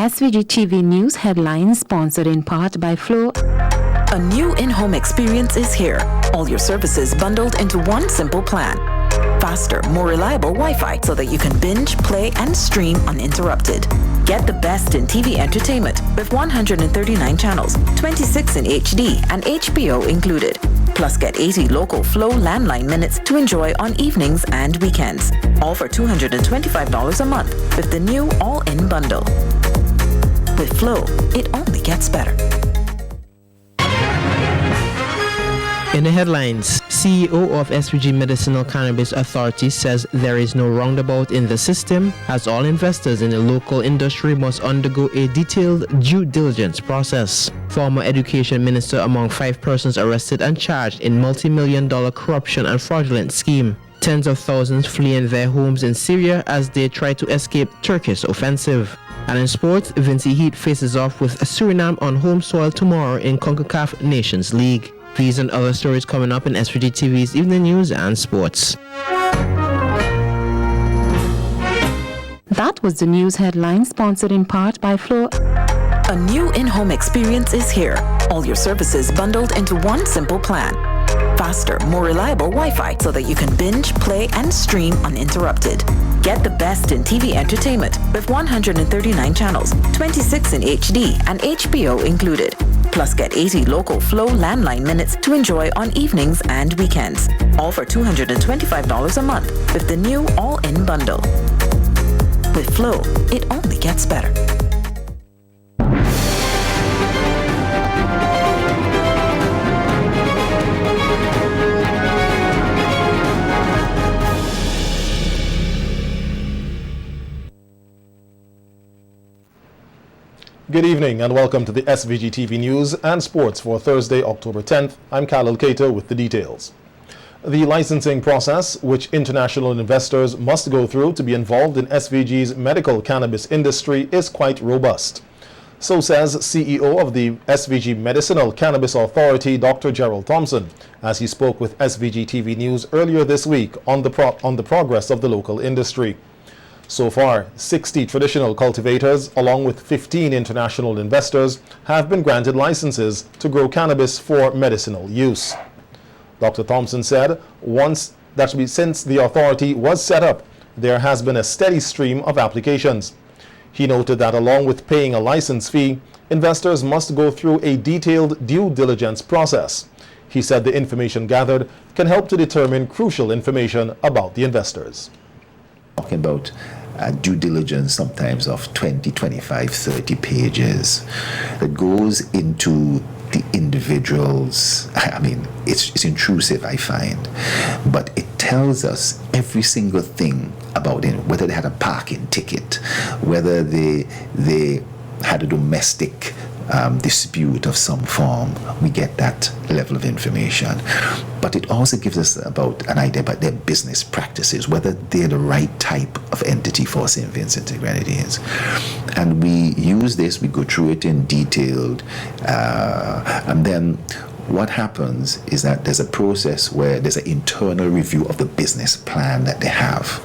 SVG-TV News headlines sponsored in part by Flow. A new in-home experience is here. All your services bundled into one simple plan. Faster, more reliable Wi-Fi so that you can binge, play, and stream uninterrupted. Get the best in TV entertainment with 139 channels, 26 in HD, and HBO included. Plus get 80 local Flow landline minutes to enjoy on evenings and weekends. All for $225 a month with the new all-in bundle. With Flow, it only gets better. In the headlines, CEO of SVG Medicinal Cannabis Authority says there is no roundabout in the system, as all investors in the local industry must undergo a detailed due diligence process. Former Education Minister among 5 persons arrested and charged in multi-million-dollar corruption and fraudulent scheme. Tens of thousands fleeing their homes in Syria as they try to escape Turkish offensive. And in sports, Vinci Heat faces off with Suriname on home soil tomorrow in CONCACAF Nations League. These and other stories coming up in SVG-TV's Evening News and Sports. That was the news headline sponsored in part by Flow. A new in-home experience is here. All your services bundled into one simple plan. Faster, more reliable Wi-Fi so that you can binge, play, and stream uninterrupted. Get the best in TV entertainment with 139 channels, 26 in HD, and HBO included. Plus get 80 local Flow landline minutes to enjoy on evenings and weekends. All for $225 a month with the new all-in bundle. With Flow, it only gets better. Good evening and welcome to the SVG-TV News and Sports for Thursday, October 10th. I'm Khalil Kato with the details. The licensing process, which international investors must go through to be involved in SVG's medical cannabis industry, is quite robust. So says CEO of the SVG Medicinal Cannabis Authority, Dr. Gerald Thompson, as he spoke with SVG-TV News earlier this week on the progress of the local industry. So far, 60 traditional cultivators, along with 15 international investors, have been granted licenses to grow cannabis for medicinal use. Dr. Thompson said since the authority was set up, there has been a steady stream of applications. He noted that along with paying a license fee, investors must go through a detailed due diligence process. He said the information gathered can help to determine crucial information about the investors. Talking about due diligence sometimes of 20, 25, 30 pages that goes into the individuals. I mean, it's intrusive, I find, but it tells us every single thing about it, whether they had a parking ticket, whether they had a domestic dispute of some form. We get that level of information. But it also gives us about an idea about their business practices, whether they're the right type of entity for St. Vincent and Grenadines. And we use this, we go through it in detail, and then what happens is that there's a process where there's an internal review of the business plan that they have.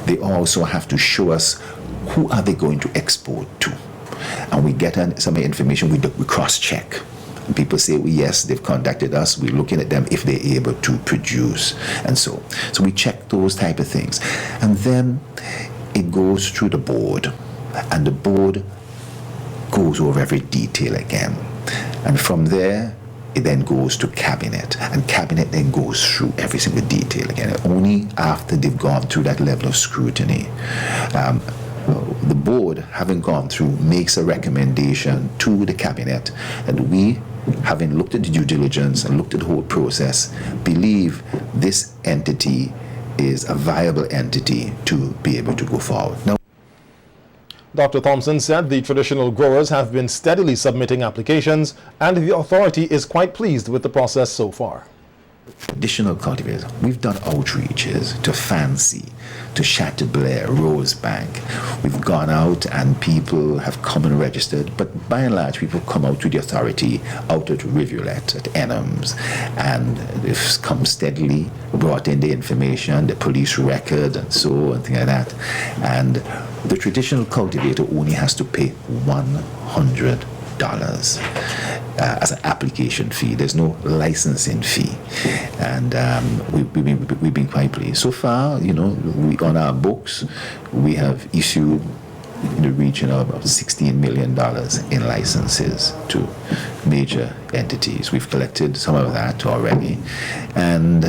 They also have to show us who are they going to export to. And we get some information, we cross-check. People say, well, yes, they've contacted us. We're looking at them if they're able to produce. And so we check those type of things. And then it goes through the board. And the board goes over every detail again. And from there, it then goes to cabinet. And cabinet then goes through every single detail again. Only after they've gone through that level of scrutiny, the board, having gone through, makes a recommendation to the cabinet, and we, having looked at the due diligence and looked at the whole process, believe this entity is a viable entity to be able to go forward. Now, Dr. Thompson said the traditional growers have been steadily submitting applications and the authority is quite pleased with the process so far. Traditional cultivators, we've done outreaches to Fancy, to Chateaubriand, Rosebank. We've gone out and people have come and registered, but by and large people come out to the authority, out at Rivulet, at Enhams, and they've come steadily, brought in the information, the police record and so and things like that. And the traditional cultivator only has to pay $100 as an application fee. There's no licensing fee, and we've been quite pleased so far. On our books, we have issued in the region of $16 million in licenses to major entities. We've collected some of that already, and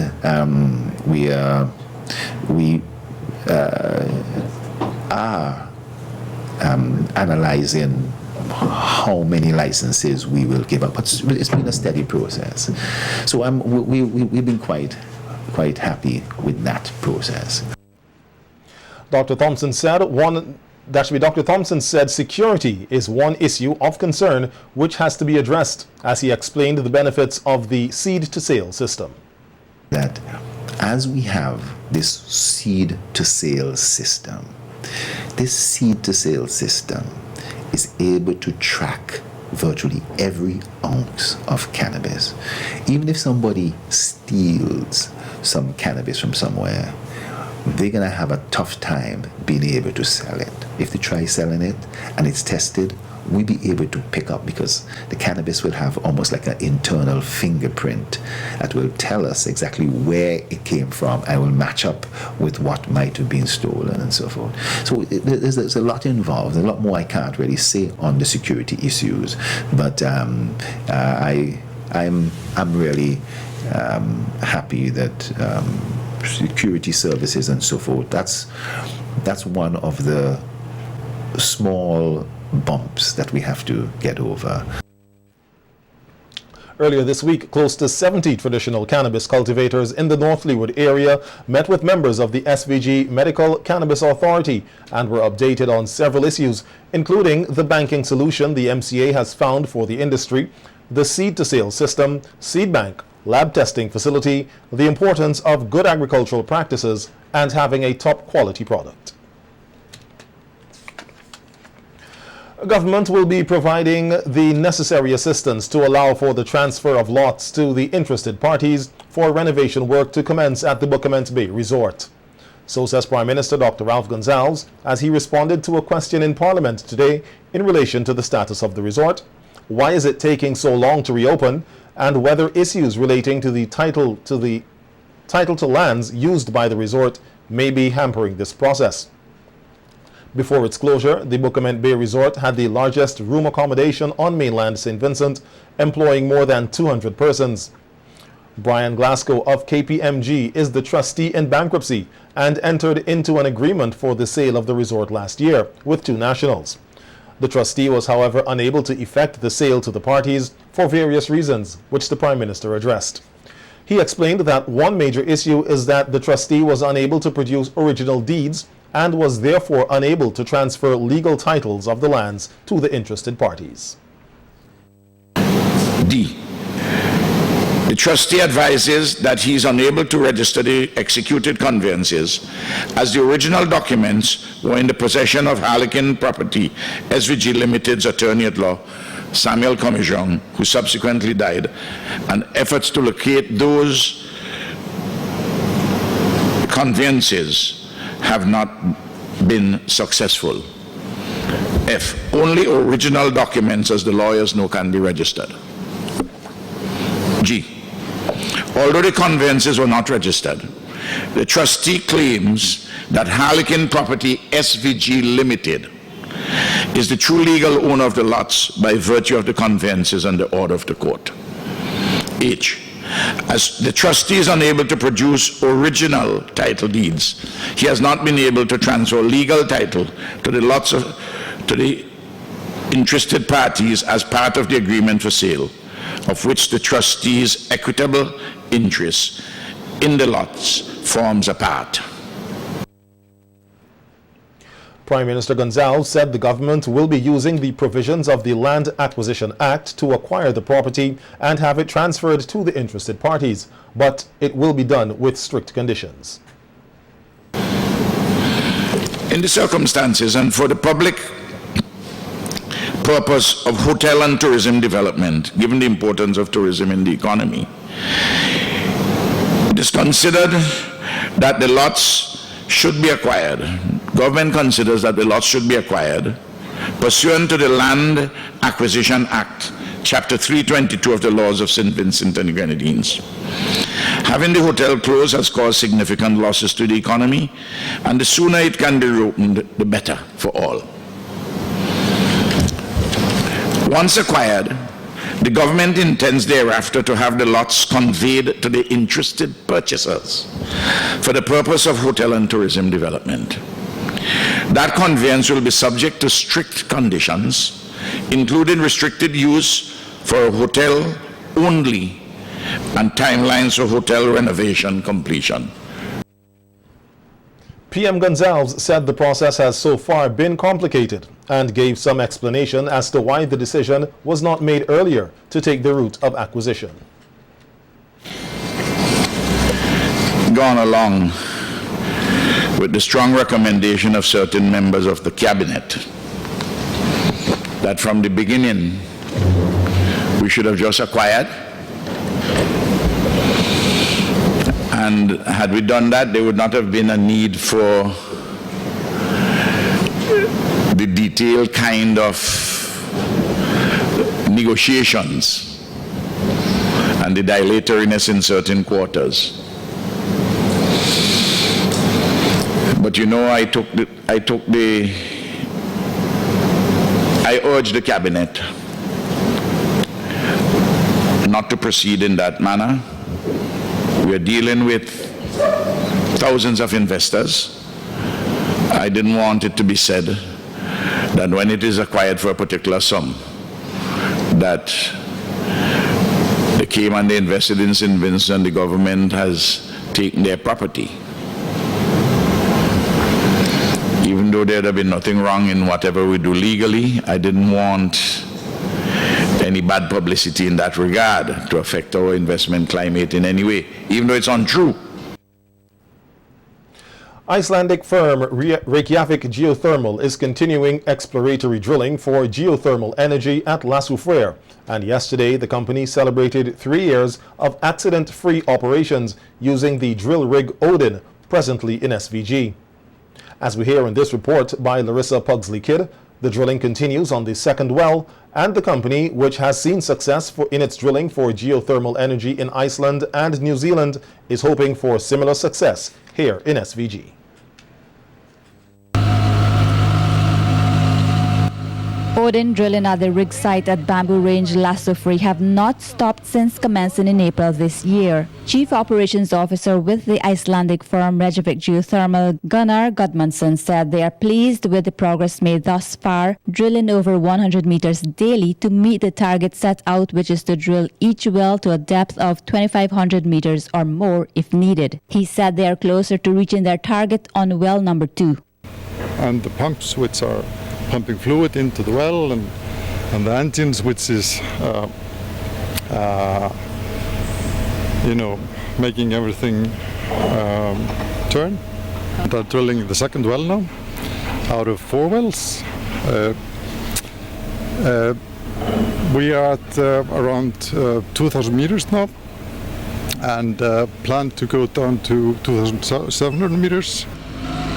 we are analyzing how many licenses we will give up. But it's been a steady process. So we've been quite happy with that process. Dr. Thompson said security is one issue of concern which has to be addressed, as he explained the benefits of the seed-to-sale system. That as we have this seed-to-sale system, this seed-to-sale system is able to track virtually every ounce of cannabis. Even if somebody steals some cannabis from somewhere, they're going to have a tough time being able to sell it. If they try selling it and it's tested, we'll be able to pick up, because the cannabis will have almost like an internal fingerprint that will tell us exactly where it came from and will match up with what might have been stolen and so forth. So there's a lot involved, a lot more I can't really say on the security issues, but I'm really happy that security services and so forth, that's one of the small bumps that we have to get over. Earlier this week, close to 70 traditional cannabis cultivators in the North Leeward area met with members of the SVG Medical Cannabis Authority and were updated on several issues, including the banking solution the MCA has found for the industry, the seed-to-sale system, seed bank, lab testing facility, the importance of good agricultural practices, and having a top-quality product. Government will be providing the necessary assistance to allow for the transfer of lots to the interested parties for renovation work to commence at the Bookament Bay Resort. So says Prime Minister Dr. Ralph Gonsalves as he responded to a question in Parliament today in relation to the status of the resort, why is it taking so long to reopen, and whether issues relating to the title to lands used by the resort may be hampering this process. Before its closure, the Bookament Bay Resort had the largest room accommodation on mainland St. Vincent, employing more than 200 persons. Brian Glasgow of KPMG is the trustee in bankruptcy and entered into an agreement for the sale of the resort last year with two nationals. The trustee was, however, unable to effect the sale to the parties for various reasons, which the Prime Minister addressed. He explained that one major issue is that the trustee was unable to produce original deeds and was therefore unable to transfer legal titles of the lands to the interested parties. D. The trustee advises that he is unable to register the executed conveyances as the original documents were in the possession of Harlequin Property, SVG Limited's attorney-at-law, Samuel Comijong, who subsequently died, and efforts to locate those conveyances have not been successful. F. Only original documents, as the lawyers know, can be registered. G. Although the conveyances were not registered, the trustee claims that Harlequin Property SVG Limited is the true legal owner of the lots by virtue of the conveyances and the order of the court. H. As the trustee is unable to produce original title deeds, he has not been able to transfer legal title to the lots to the interested parties as part of the agreement for sale, of which the trustee's equitable interest in the lots forms a part. Prime Minister Gonsalves said the government will be using the provisions of the Land Acquisition Act to acquire the property and have it transferred to the interested parties, but it will be done with strict conditions. In the circumstances and for the public purpose of hotel and tourism development, given the importance of tourism in the economy, it is considered that the lots should be acquired government considers that the lots should be acquired pursuant to the Land Acquisition Act, Chapter 322 of the laws of St. Vincent and the Grenadines. Having the hotel closed has caused significant losses to the economy, and the sooner it can be reopened, the better for all. Once acquired, the government intends thereafter to have the lots conveyed to the interested purchasers for the purpose of hotel and tourism development. That conveyance will be subject to strict conditions, including restricted use for a hotel only and timelines for hotel renovation completion. PM Gonzalez said the process has so far been complicated and gave some explanation as to why the decision was not made earlier to take the route of acquisition. Gone along with the strong recommendation of certain members of the cabinet that from the beginning we should have just acquired, and had we done that, there would not have been a need for the detailed kind of negotiations and the dilatoriness in certain quarters. But you know, I urged the cabinet not to proceed in that manner. We are dealing with thousands of investors. I didn't want it to be said that when it is acquired for a particular sum, that they came and they invested in St. Vincent and the government has taken their property. Even though there'd have been nothing wrong in whatever we do legally, I didn't want any bad publicity in that regard to affect our investment climate in any way, even though it's untrue. Icelandic firm Reykjavik Geothermal is continuing exploratory drilling for geothermal energy at La Soufrière, and yesterday the company celebrated 3 years of accident-free operations using the drill rig Odin, presently in SVG. As we hear in this report by Larissa Pugsley-Kidd, the drilling continues on the second well, and the company, which has seen success in its drilling for geothermal energy in Iceland and New Zealand, is hoping for similar success here in SVG. Odin drilling at the rig site at Bamboo Range, La Soufrière have not stopped since commencing in April this year. Chief Operations Officer with the Icelandic firm Reykjavik Geothermal, Gunnar Gudmundsson, said they are pleased with the progress made thus far, drilling over 100 meters daily to meet the target set out, which is to drill each well to a depth of 2,500 meters or more if needed. He said they are closer to reaching their target on well number 2. And the pumps which are pumping fluid into the well, and the engines which is making everything turn. They're drilling the second well now out of 4 wells. We are at around 2,000 meters now, and plan to go down to 2,700 meters.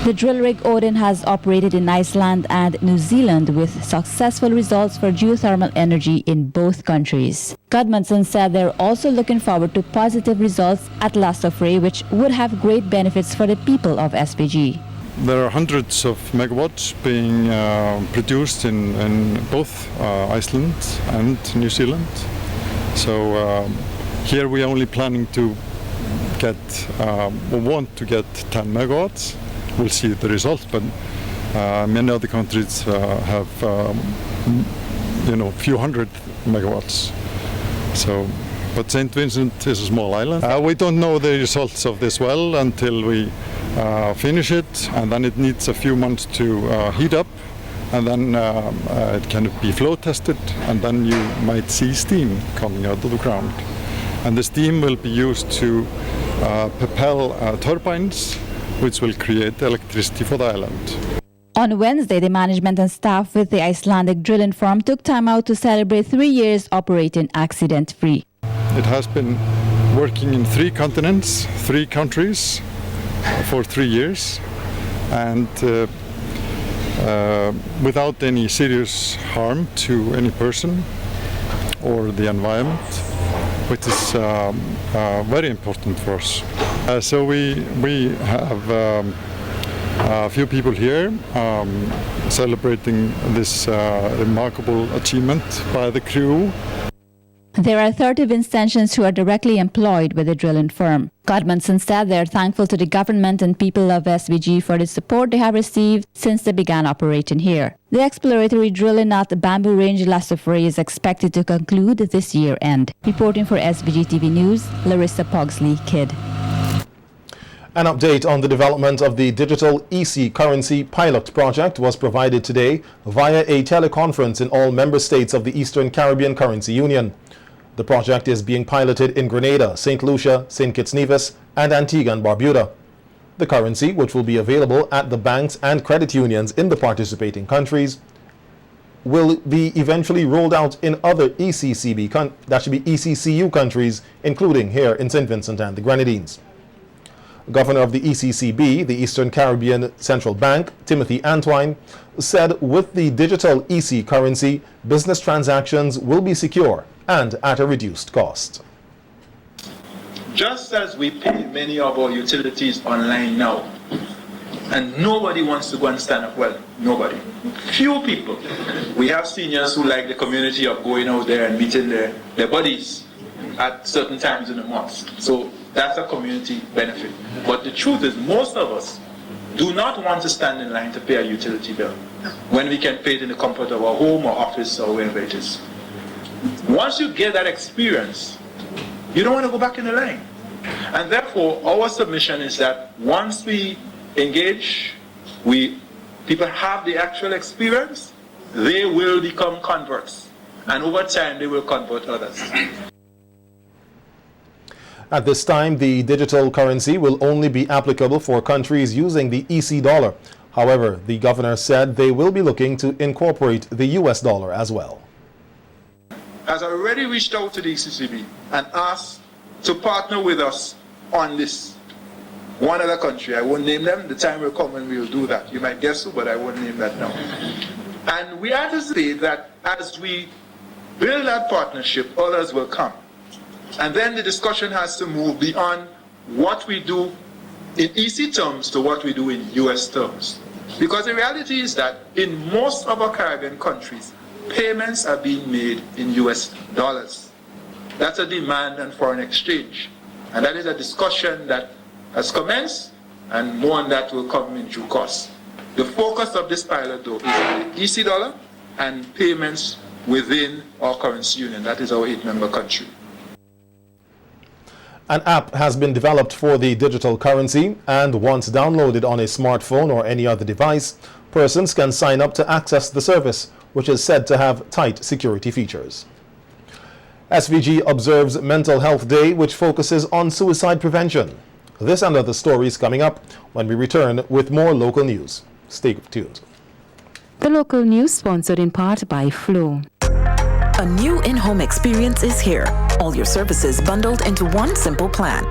The drill rig Odin has operated in Iceland and New Zealand with successful results for geothermal energy in both countries. Gudmundsson said they're also looking forward to positive results at La Soufrière, which would have great benefits for the people of SVG. There are hundreds of megawatts being produced in both Iceland and New Zealand. So here we are only planning to get, we want to get 10 megawatts. We'll see the results, but many other countries have, few hundred megawatts. So, but St. Vincent is a small island. We don't know the results of this well until we finish it, and then it needs a few months to heat up, and then it can be flow tested, and then you might see steam coming out of the ground. And the steam will be used to propel turbines, which will create electricity for the island. On Wednesday, the management and staff with the Icelandic drilling firm took time out to celebrate 3 years operating accident-free. It has been working in 3 continents, 3 countries for 3 years, and without any serious harm to any person or the environment, which is very important for us. So we have a few people here celebrating this remarkable achievement by the crew. There are 30 Vincentians who are directly employed with the drilling firm. Godmanson said they are thankful to the government and people of SVG for the support they have received since they began operating here. The exploratory drilling at the Bamboo Range Lassafray is expected to conclude this year end. Reporting for SVG-TV News, Larissa Pogsley, Kidd. An update on the development of the digital EC currency pilot project was provided today via a teleconference in all member states of the Eastern Caribbean Currency Union. The project is being piloted in Grenada, St. Lucia, St. Kitts Nevis, and Antigua and Barbuda. The currency, which will be available at the banks and credit unions in the participating countries, will be eventually rolled out in other ECCU countries, including here in St. Vincent and the Grenadines. Governor of the ECCB, the Eastern Caribbean Central Bank, Timothy Antwine, said with the digital EC currency, business transactions will be secure and at a reduced cost. Just as we pay many of our utilities online now, and nobody wants to go and stand up, well, nobody. Few people. We have seniors who like the community of going out there and meeting their buddies at certain times in the month. So that's a community benefit. But the truth is, most of us do not want to stand in line to pay a utility bill when we can pay it in the comfort of our home or office or wherever it is. Once you get that experience, you don't want to go back in the line. And therefore, our submission is that once we engage, people have the actual experience, they will become converts. And over time, they will convert others. At this time, the digital currency will only be applicable for countries using the EC dollar. However, the governor said they will be looking to incorporate the US dollar as well. Has already reached out to the ECCB and asked to partner with us on this. One other country, I won't name them, the time will come when we will do that. You might guess so, but I won't name that now. And we anticipate that as we build that partnership, others will come. And then the discussion has to move beyond what we do in EC terms to what we do in US terms. Because the reality is that in most of our Caribbean countries, payments are being made in US dollars. That's a demand on foreign exchange. And that is a discussion that has commenced, and more on that will come in due course. The focus of this pilot, though, is on the EC dollar and payments within our currency union. That is our 8-member country. An app has been developed for the digital currency, and once downloaded on a smartphone or any other device, persons can sign up to access the service, which is said to have tight security features. SVG observes Mental Health Day, which focuses on suicide prevention. This and other stories coming up when we return with more local news. Stay tuned. The local news sponsored in part by Flow. A new in-home experience is here. All your services bundled into one simple plan.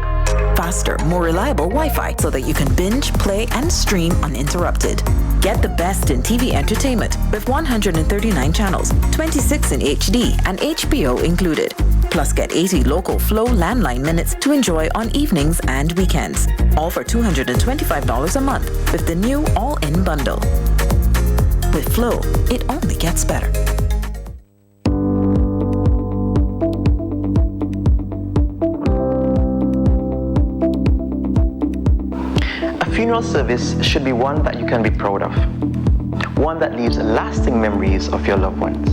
Faster, more reliable Wi-Fi so that you can binge, play, and stream uninterrupted. Get the best in TV entertainment with 139 channels, 26 in HD, and HBO included. Plus get 80 local Flow landline minutes to enjoy on evenings and weekends. All for $225 a month with the new all-in bundle. With Flow, it only gets better. A funeral service should be one that you can be proud of. One that leaves lasting memories of your loved ones.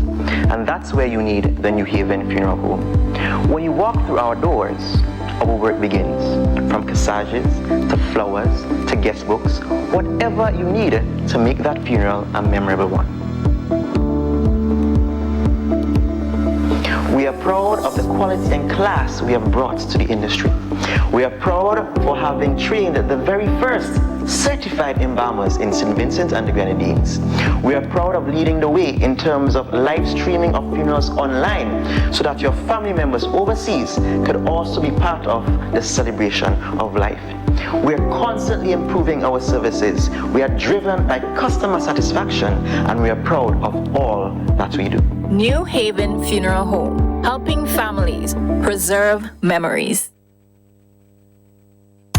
And that's where you need the New Haven Funeral Home. When you walk through our doors, our work begins. From corsages, to flowers, to guest books, whatever you need to make that funeral a memorable one. We are proud of the quality and class we have brought to the industry. We are proud for having trained the very first certified embalmers in St. Vincent and the Grenadines. We are proud of leading the way in terms of live streaming of funerals online so that your family members overseas could also be part of the celebration of life. We are constantly improving our services. We are driven by customer satisfaction, and we are proud of all that we do. New Haven Funeral Home, helping families preserve memories.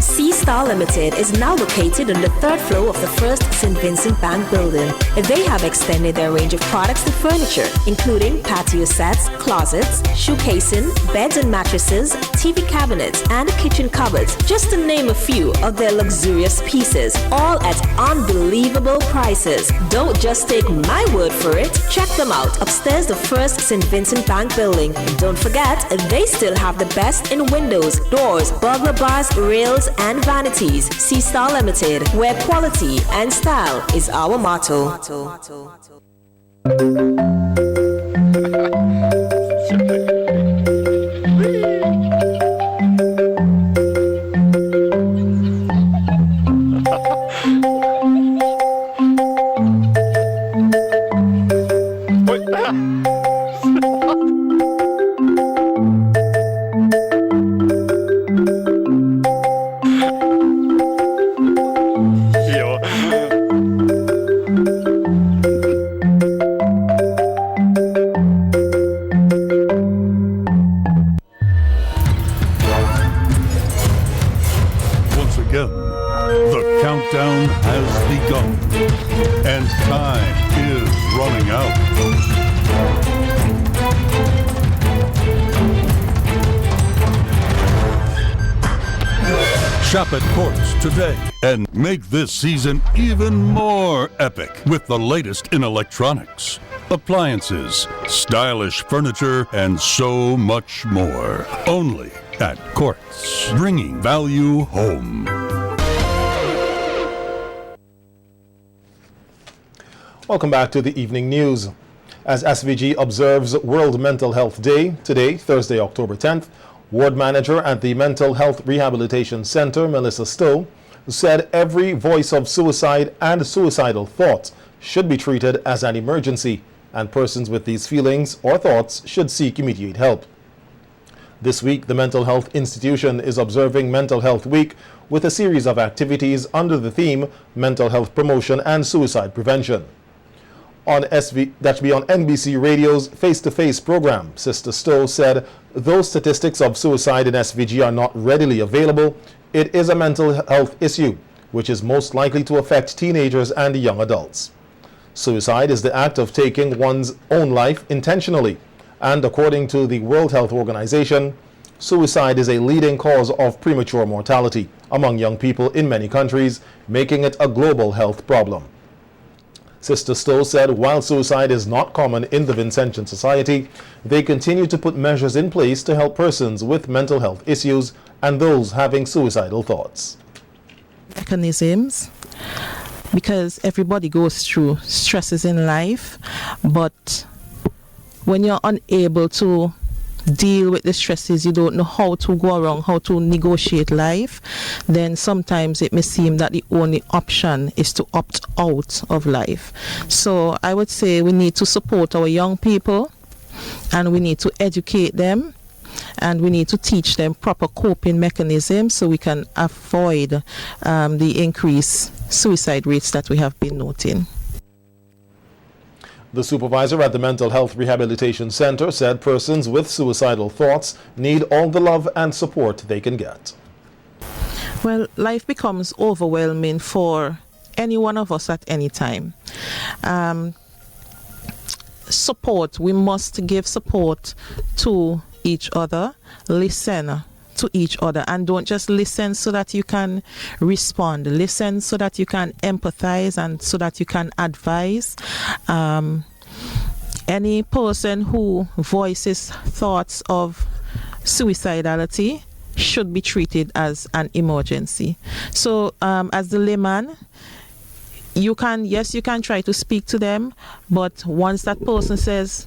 C-Star Limited is now located on the third floor of the first St. Vincent Bank building. They have extended their range of products to furniture, including patio sets, closets, shoe casing, beds and mattresses, TV cabinets, and kitchen cupboards, just to name a few of their luxurious pieces, all at unbelievable prices. Don't just take my word for it. Check them out upstairs the first St. Vincent Bank building. Don't forget, they still have the best in windows, doors, burglar bars, rails, and vanities. C-Star Limited, where quality and style is our motto. The countdown has begun, and time is running out. Shop at Quartz today and make this season even more epic with the latest in electronics, appliances, stylish furniture, and so much more. Only at Quartz, bringing value home. Welcome back to the evening news. As SVG observes World Mental Health Day today, Thursday, October 10th, Ward Manager at the Mental Health Rehabilitation Center, Melissa Stowe, said every voice of suicide and suicidal thoughts should be treated as an emergency, and persons with these feelings or thoughts should seek immediate help. This week, the Mental Health Institution is observing Mental Health Week with a series of activities under the theme Mental Health Promotion and Suicide Prevention. On NBC Radio's Face-to-Face program, Sister Stowe said, though statistics of suicide in SVG are not readily available, it is a mental health issue, which is most likely to affect teenagers and young adults. Suicide is the act of taking one's own life intentionally, and according to the World Health Organization, suicide is a leading cause of premature mortality among young people in many countries, making it a global health problem. Sister Stowe said while suicide is not common in the Vincentian society, they continue to put measures in place to help persons with mental health issues and those having suicidal thoughts. Mechanisms, because everybody goes through stresses in life, but when you're unable to deal with the stresses, you don't know how to go around, how to negotiate life, then sometimes it may seem that the only option is to opt out of life. So I would say we need to support our young people, and we need to educate them, and we need to teach them proper coping mechanisms so we can avoid the increased suicide rates that we have been noting. The supervisor at the Mental Health Rehabilitation Center said persons with suicidal thoughts need all the love and support they can get. Well, life becomes overwhelming for any one of us at any time. Support, we must give support to each other, listen to each other, and don't just listen so that you can respond. Listen so that you can empathize and so that you can advise. Any person who voices thoughts of suicidality should be treated as an emergency. So as the layman, you can try to speak to them, but once that person says,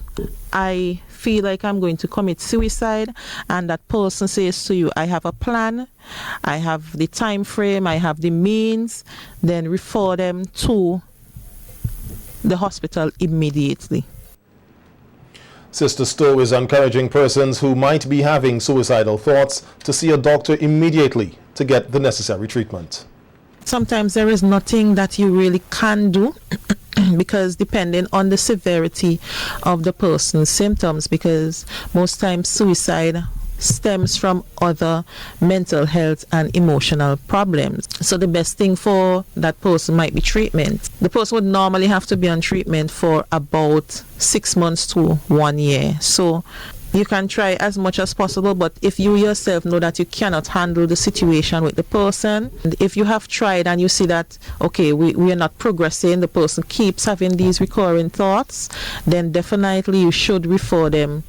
I feel like I'm going to commit suicide, and that person says to you, I have a plan, I have the time frame, I have the means, then refer them to the hospital immediately. Sister Stowe is encouraging persons who might be having suicidal thoughts to see a doctor immediately to get the necessary treatment. Sometimes there is nothing that you really can do because depending on the severity of the person's symptoms, because most times suicide stems from other mental health and emotional problems. So the best thing for that person might be treatment. The person would normally have to be on treatment for about 6 months to 1 year. So you can try as much as possible, but if you yourself know that you cannot handle the situation with the person, and if you have tried and you see that, okay, we are not progressing, the person keeps having these recurring thoughts, then definitely you should refer them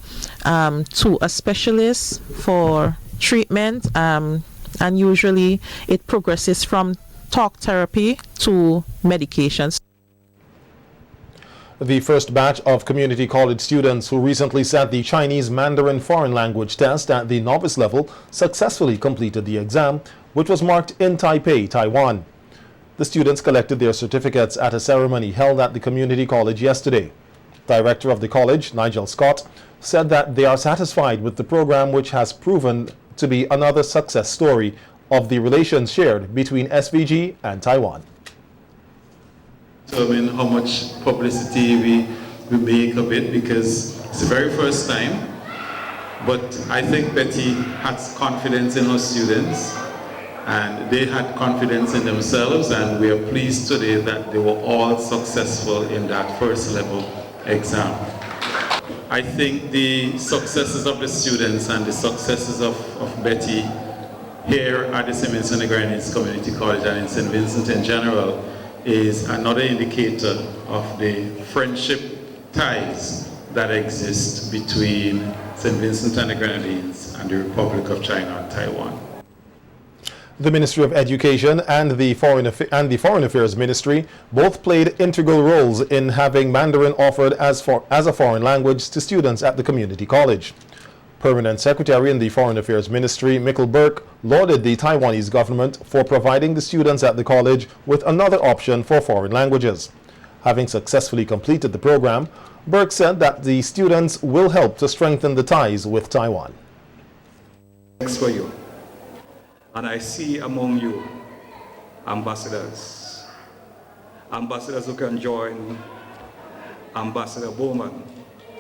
to a specialist for treatment, and usually it progresses from talk therapy to medications. The first batch of community college students who recently sat the Chinese Mandarin foreign language test at the novice level successfully completed the exam, which was marked in Taipei, Taiwan. The students collected their certificates at a ceremony held at the community college yesterday. Director of the college, Nigel Scott, said that they are satisfied with the program, which has proven to be another success story of the relations shared between SVG and Taiwan. Determine how much publicity we make of it, because it's the very first time. But I think Betty has confidence in her students, and they had confidence in themselves, and we are pleased today that they were all successful in that first level exam. I think the successes of the students and the successes of Betty here at the St. Vincent and the Grenadines Community College and in St. Vincent in general is another indicator of the friendship ties that exist between St. Vincent and the Grenadines and the Republic of China and Taiwan. The Ministry of Education and the Foreign Affairs Ministry both played integral roles in having Mandarin offered as a foreign language to students at the community college. Permanent Secretary in the Foreign Affairs Ministry, Mikkel Burke, lauded the Taiwanese government for providing the students at the college with another option for foreign languages. Having successfully completed the program, Burke said that the students will help to strengthen the ties with Taiwan. Thanks for you. And I see among you ambassadors who can join Ambassador Bowman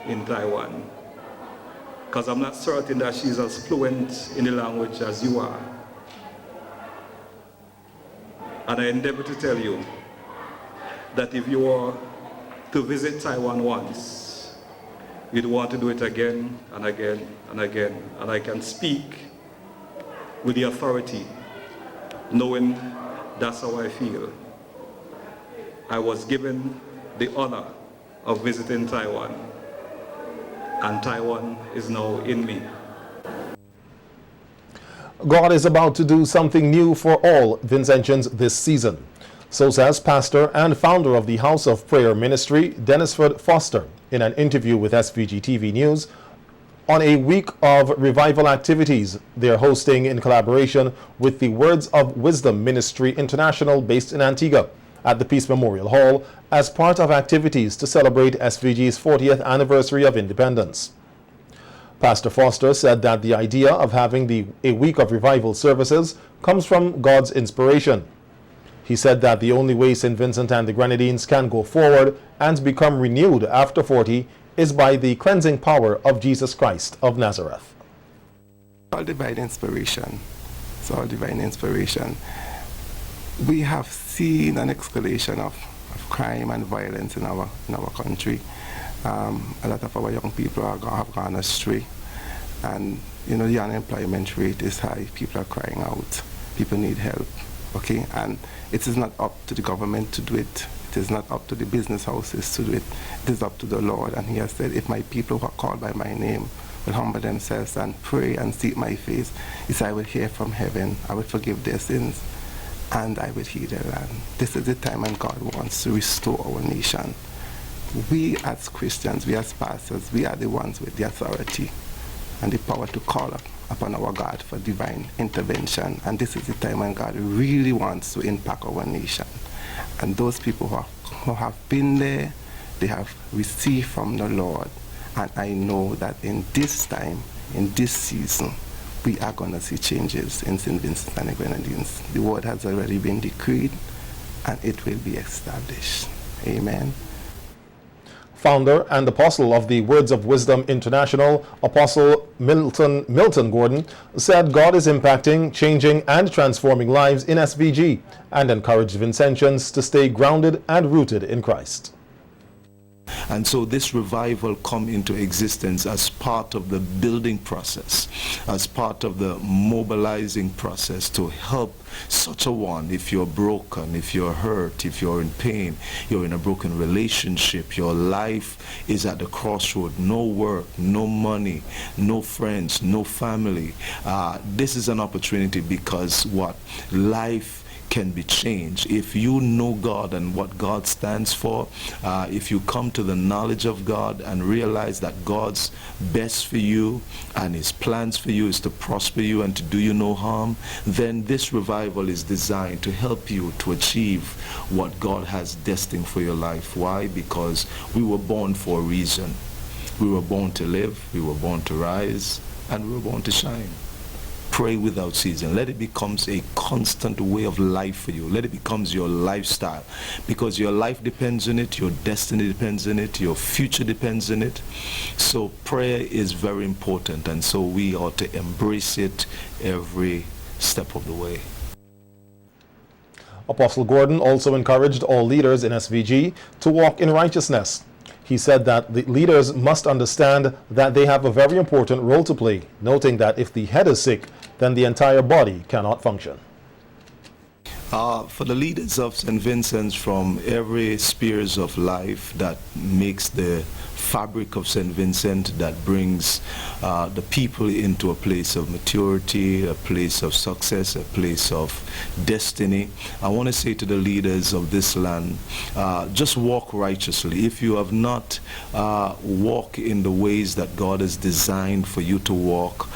in Taiwan, because I'm not certain that she's as fluent in the language as you are. And I endeavor to tell you that if you were to visit Taiwan once, you'd want to do it again and again and again. And I can speak with the authority, knowing that's how I feel. I was given the honor of visiting Taiwan, and Taiwan is now in me. God is about to do something new for all Vincentians this season. So says pastor and founder of the House of Prayer Ministry, Dennisford Foster, in an interview with SVG-TV News on a week of revival activities they're hosting in collaboration with the Words of Wisdom Ministry International based in Antigua at the Peace Memorial Hall as part of activities to celebrate SVG's 40th anniversary of independence. Pastor Foster said that the idea of having a week of revival services comes from God's inspiration. He said that the only way St. Vincent and the Grenadines can go forward and become renewed after 40 is by the cleansing power of Jesus Christ of Nazareth. All divine inspiration. It's all divine inspiration. We have seen an escalation of crime and violence in our country. A lot of our young people have gone astray, and the unemployment rate is high. People are crying out. People need help. Okay, and it is not up to the government to do it. It is not up to the business houses to do it. It is up to the Lord. And He has said, if my people who are called by my name will humble themselves and pray and seek my face, He said, I will hear from heaven. I will forgive their sins and I will heal their land. This is the time when God wants to restore our nation. We as Christians, we as pastors, we are the ones with the authority and the power to call upon our God for divine intervention. And this is the time when God really wants to impact our nation. And those people who have been there, they have received from the Lord. And I know that in this time, in this season, we are going to see changes in St. Vincent and the Grenadines. The word has already been decreed, and it will be established. Amen. Founder and apostle of the Words of Wisdom International, Apostle Milton Gordon, said God is impacting, changing, and transforming lives in SVG, and encouraged Vincentians to stay grounded and rooted in Christ. And so this revival come into existence as part of the building process, as part of the mobilizing process to help such a one. If you're broken, if you're hurt, if you're in pain, you're in a broken relationship, your life is at the crossroad, no work, no money, no friends, no family. This is an opportunity because what? Life can be changed. If you know God and what God stands for, if you come to the knowledge of God and realize that God's best for you and his plans for you is to prosper you and to do you no harm, then this revival is designed to help you to achieve what God has destined for your life. Why? Because we were born for a reason. We were born to live, we were born to rise, and we were born to shine. Pray without ceasing. Let it become a constant way of life for you. Let it become your lifestyle, because your life depends on it, your destiny depends on it, your future depends on it. So prayer is very important, and so we ought to embrace it every step of the way. Apostle Gordon also encouraged all leaders in SVG to walk in righteousness. He said that the leaders must understand that they have a very important role to play, noting that if the head is sick, then the entire body cannot function. For the leaders of St. Vincent's from every spheres of life that makes the fabric of St. Vincent, that brings the people into a place of maturity, a place of success, a place of destiny, I want to say to the leaders of this land, just walk righteously. If you have not walked in the ways that God has designed for you to walk,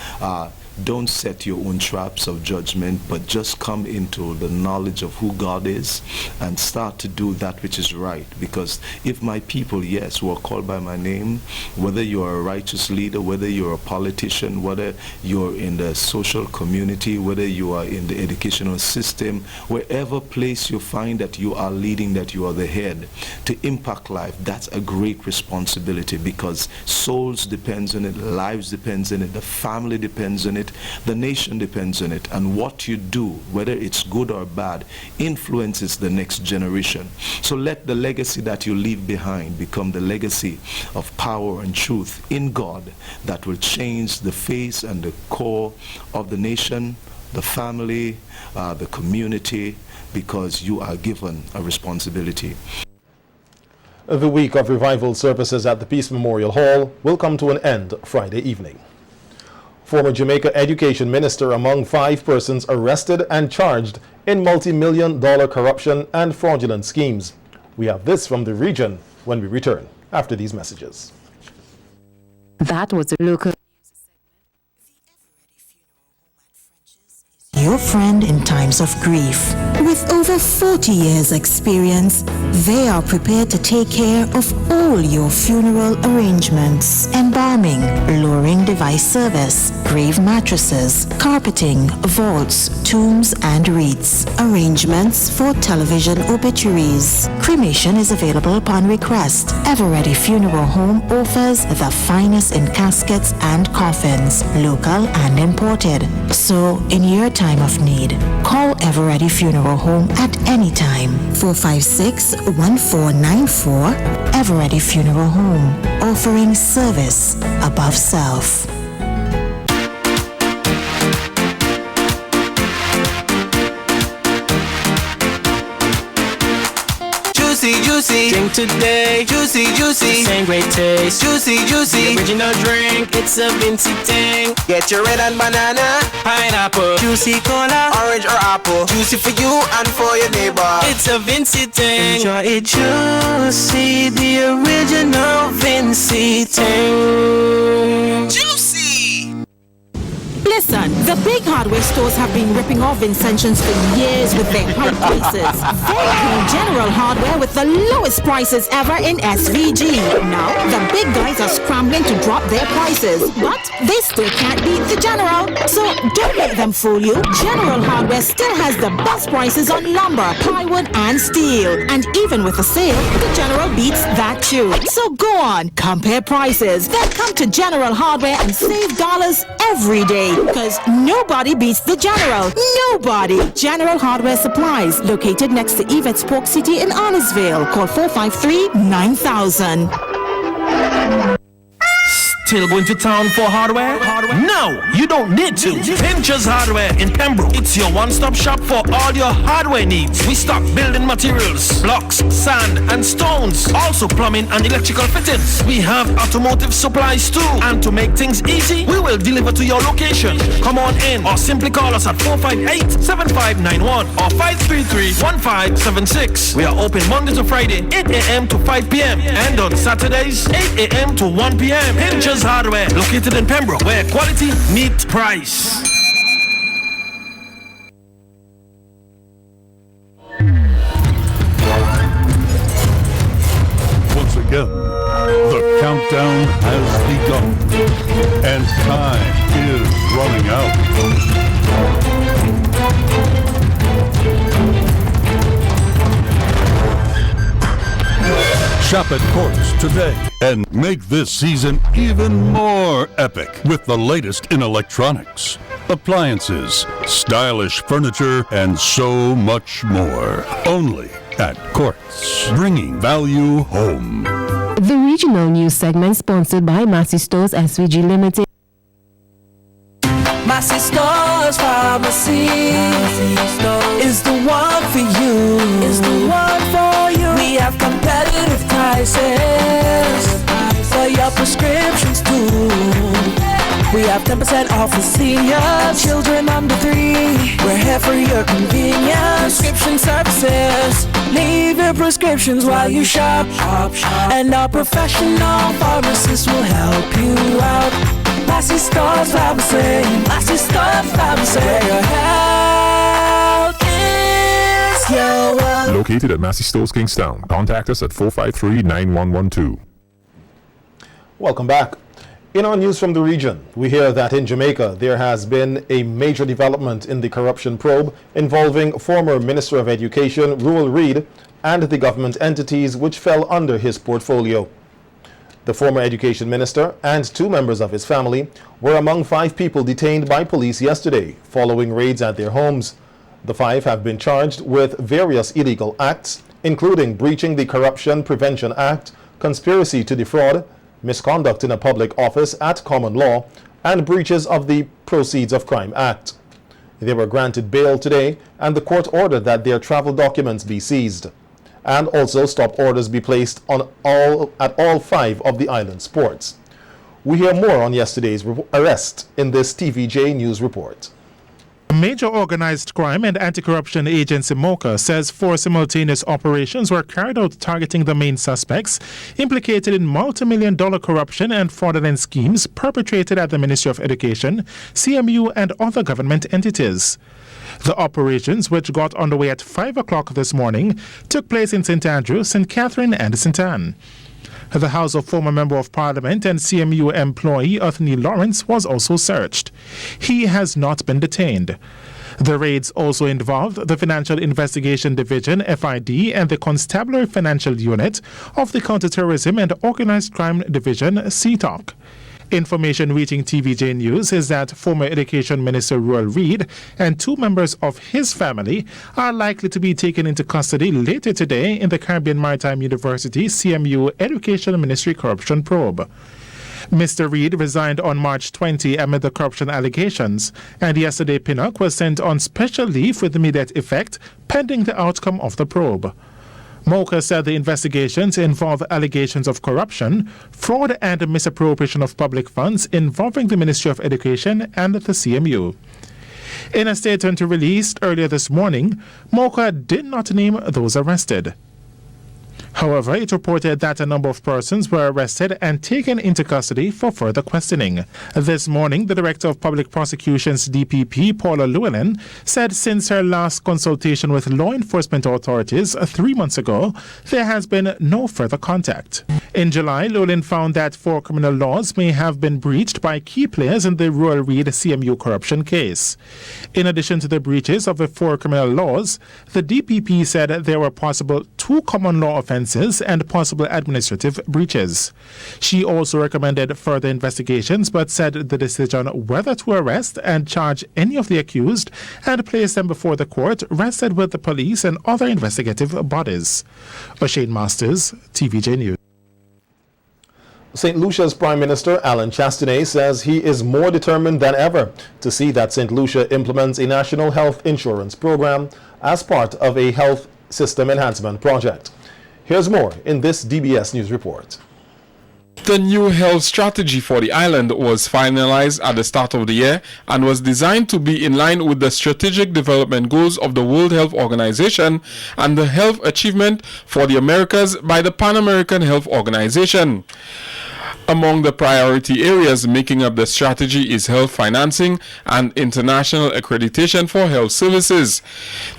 don't set your own traps of judgment, but just come into the knowledge of who God is and start to do that which is right. Because if my people, yes, who are called by my name, whether you're a righteous leader, whether you're a politician, whether you're in the social community, whether you are in the educational system, wherever place you find that you are leading, that you are the head, to impact life, that's a great responsibility, because souls depends on it, lives depends on it, the family depends on it, the nation depends on it, and what you do, whether it's good or bad, influences the next generation. So let the legacy that you leave behind become the legacy of power and truth in God that will change the face and the core of the nation, the family, the community, because you are given a responsibility. The week of revival services at the Peace Memorial Hall will come to an end Friday evening. Former Jamaica Education Minister among 5 persons arrested and charged in multi-million-dollar corruption and fraudulent schemes. We have this from the region when we return after these messages. That was a local. Your friend in times of grief. With over 40 years experience, they are prepared to take care of all your funeral arrangements. Embalming, lowering device service, grave mattresses, carpeting, vaults, tombs and wreaths. Arrangements for television obituaries. Cremation is available upon request. Ever-Ready Funeral Home offers the finest in caskets and coffins, local and imported. So, in your time of need, call Ever-Ready Funeral Home at any time. 456-1494. Ever-Ready Funeral Home, offering service above self. Choose Juicy, juicy. Drink today. Juicy, juicy. Same great taste. Juicy, juicy. The original drink. It's a Vinci thing. Get your red and banana. Pineapple. Juicy cola. Orange or apple. Juicy for you and for your neighbor. It's a Vinci thing. Enjoy it juicy. The original Vinci thing. Juicy. Listen, the big hardware stores have been ripping off Vincentians for years with their high prices. They came General Hardware with the lowest prices ever in SVG. Now, the big guys are scrambling to drop their prices, but they still can't beat the General. So don't let them fool you. General Hardware still has the best prices on lumber, plywood, and steel. And even with a sale, the General beats that too. So go on, compare prices. Then come to General Hardware and save dollars every day. Because nobody beats the General. Nobody. General Hardware Supplies, located next to Yvette's Pork City in Arnesville. Call 453-9000. Still going to town for hardware? No, you don't need to. Pinchers Hardware in Pembroke. It's your one-stop shop for all your hardware needs. We stock building materials, blocks, sand, and stones. Also plumbing and electrical fittings. We have automotive supplies too. And to make things easy, we will deliver to your location. Come on in or simply call us at 458-7591 or 533-1576. We are open Monday to Friday, 8 a.m. to 5 p.m. and on Saturdays, 8 a.m. to 1 p.m. Pinchers Hardware, located in Pembroke, where quality meets price. Once again, the countdown has begun, and time is running out. Shop at Courts today and make this season even more epic with the latest in electronics, appliances, stylish furniture, and so much more. Only at Courts, bringing value home. The regional news segment sponsored by Massey Stores SVG Limited. Massey Stores Pharmacy is the one for you. Is the one for you. We have competitive prices for your prescriptions too. We have 10% off for seniors, children under 3. We're here for your convenience. Prescription services. Leave your prescriptions while you shop. And our professional pharmacists will help you out. Massey Stores Pharmacy. Massey Stores Pharmacy. Where your health is your wealth. Located at Massey Stores Kingstown. Contact us at 453-9112. Welcome back. In our news from the region, we hear that in Jamaica there has been a major development in the corruption probe involving former Minister of Education Ruel Reid and the government entities which fell under his portfolio. The former education minister and 2 members of his family were among 5 people detained by police yesterday following raids at their homes. The 5 have been charged with various illegal acts, including breaching the Corruption Prevention Act, conspiracy to defraud, misconduct in a public office at common law, and breaches of the Proceeds of Crime Act. They were granted bail today, and the court ordered that their travel documents be seized, and also stop orders be placed on at all 5 of the island's ports. We hear more on yesterday's arrest in this TVJ News report. Major Organized Crime and Anti-Corruption Agency MOCA says 4 simultaneous operations were carried out targeting the main suspects implicated in multi-million-dollar corruption and fraudulent schemes perpetrated at the Ministry of Education, CMU, and other government entities. The operations, which got underway at 5 o'clock this morning, took place in St. Andrew, St. Catherine, and St. Anne. The house of former Member of Parliament and CMU employee Othniel Lawrence was also searched. He has not been detained. The raids also involved the Financial Investigation Division, FID, and the Constabulary Financial Unit of the Counterterrorism and Organized Crime Division, CTOC. Information reaching TVJ News is that former Education Minister Ruel Reid and 2 members of his family are likely to be taken into custody later today in the Caribbean Maritime University CMU Education Ministry corruption probe. Mr. Reid resigned on March 20 amid the corruption allegations, and yesterday Pinnock was sent on special leave with immediate effect pending the outcome of the probe. Mocha said the investigations involve allegations of corruption, fraud and misappropriation of public funds involving the Ministry of Education and the CMU. In a statement released earlier this morning, Mocha did not name those arrested. However, it reported that a number of persons were arrested and taken into custody for further questioning. This morning, the Director of Public Prosecutions DPP, Paula Llewellyn, said since her last consultation with law enforcement authorities 3 months ago, there has been no further contact. In July, Llewellyn found that 4 criminal laws may have been breached by key players in the Rural Reed CMU corruption case. In addition to the breaches of the 4 criminal laws, the DPP said there were possible 2 common law offenses and possible administrative breaches. She also recommended further investigations but said the decision whether to arrest and charge any of the accused and place them before the court rested with the police and other investigative bodies. O'Shane Masters, TVJ News. St. Lucia's Prime Minister Alan Chastanet says he is more determined than ever to see that St. Lucia implements a national health insurance program as part of a health system enhancement project. Here's more in this DBS News report. The new health strategy for the island was finalized at the start of the year and was designed to be in line with the strategic development goals of the World Health Organization and the health achievement for the Americas by the Pan American Health Organization. Among the priority areas making up the strategy is health financing and international accreditation for health services.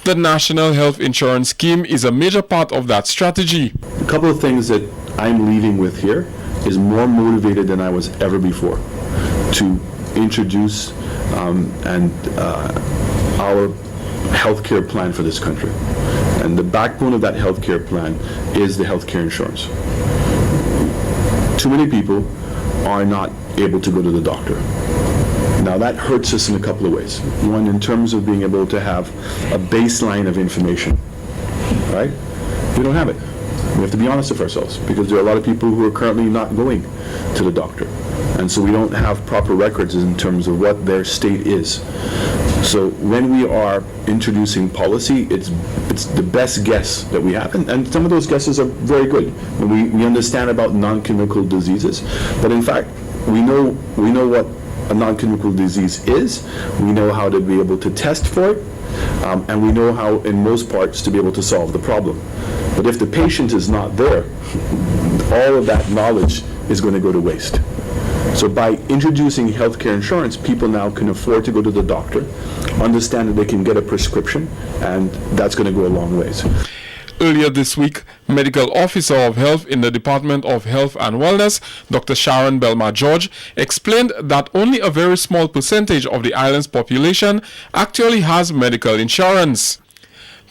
The National Health Insurance Scheme is a major part of that strategy. A couple of things that I'm leaving with here is more motivated than I was ever before to introduce our healthcare plan for this country. And the backbone of that healthcare plan is the healthcare insurance. Too many people are not able to go to the doctor. Now that hurts us in a couple of ways. One, in terms of being able to have a baseline of information, right? We don't have it. We have to be honest with ourselves because there are a lot of people who are currently not going to the doctor. And so we don't have proper records in terms of what their state is. So when we are introducing policy, it's the best guess that we have. And some of those guesses are very good. And we understand about non-communicable diseases. But in fact, we know what a non-communicable disease is. We know how to be able to test for it. And we know how, in most parts, to be able to solve the problem. But if the patient is not there, all of that knowledge is going to go to waste. So by introducing healthcare insurance, people now can afford to go to the doctor, understand that they can get a prescription, and that's going to go a long ways. Earlier this week, Medical Officer of Health in the Department of Health and Wellness, Dr. Sharon Belma George, explained that only a very small percentage of the island's population actually has medical insurance.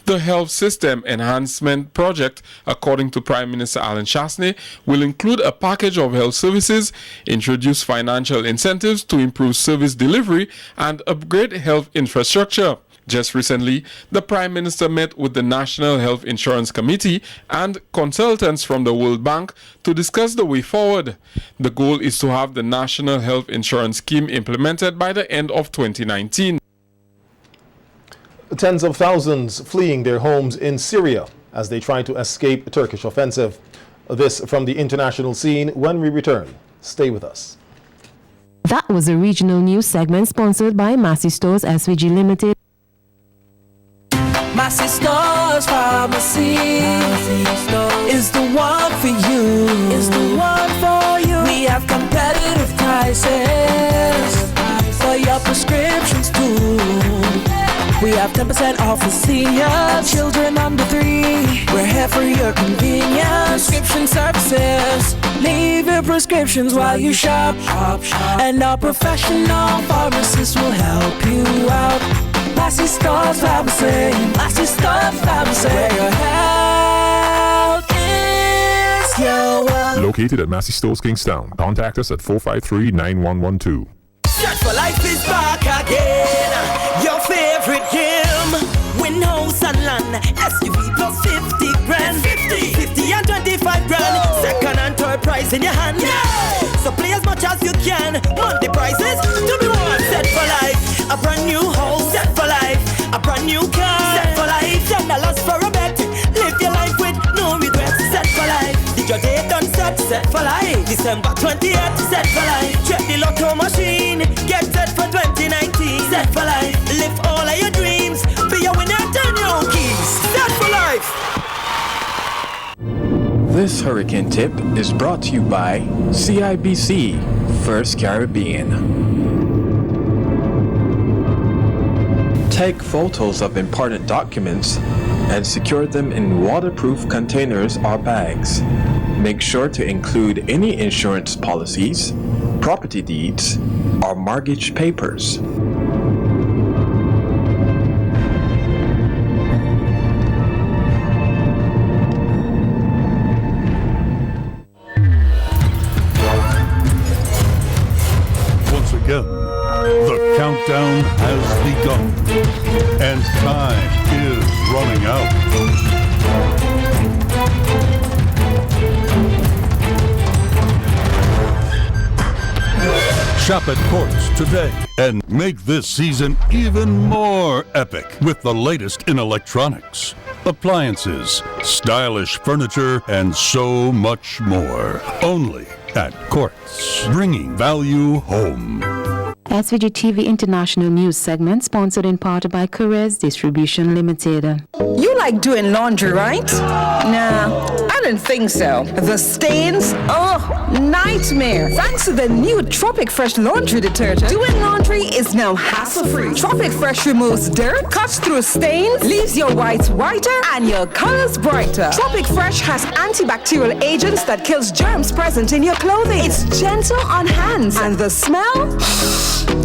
The Health System Enhancement Project, according to Prime Minister Alan Chastanet, will include a package of health services, introduce financial incentives to improve service delivery, and upgrade health infrastructure. Just recently, the Prime Minister met with the National Health Insurance Committee and consultants from the World Bank to discuss the way forward. The goal is to have the National Health Insurance Scheme implemented by the end of 2019. Tens of thousands fleeing their homes in Syria as they try to escape a Turkish offensive. This from the international scene when we return. Stay with us. That was a regional news segment sponsored by Massey Stores SVG Limited. Massey Stores Pharmacy is the one for you. Is the one for you. We have competitive prices for your prescriptions too. We have 10% off for seniors, children under 3. We're here for your convenience. Prescription services. Leave your prescriptions while you shop. And our professional pharmacists will help you out. Massey Stores Pharmacy. Massey Stores Pharmacy. Where your health is your wealth. Located at Massey Stores Kingstown. Contact us at 453-9112. Search for Life is back again. Your favorite game. Win house and land. SUV plus 50 grand. 50 and 25 grand. Second and third prize in your hand. Yeah. So play as much as you can. Monthly prizes to be won. Set for life. A brand new house. Set for life. A brand new car. Set for life. $10 for a bet. Live your life with no set for life. December 28th, set for life. Check the lotto machine, get set for 2019. Set for life, live all of your dreams. Be a winner, turn your own keys. Set for life. This hurricane tip is brought to you by CIBC First Caribbean. Take photos of important documents and secure them in waterproof containers or bags. Make sure to include any insurance policies, property deeds, or mortgage papers. Once again, the countdown has begun, and time is running out. Shop at Courts today and make this season even more epic with the latest in electronics, appliances, stylish furniture, and so much more. Only at Courts, bringing value home. SVG-TV International News segment sponsored in part by Carez Distribution Limited. You like doing laundry, right? Nah, I don't think so. The stains? Oh, nightmare. Thanks to the new Tropic Fresh laundry detergent, doing laundry is now hassle-free. Tropic Fresh removes dirt, cuts through stains, leaves your whites whiter, and your colors brighter. Tropic Fresh has antibacterial agents that kills germs present in your clothing. It's gentle on hands, and the smell?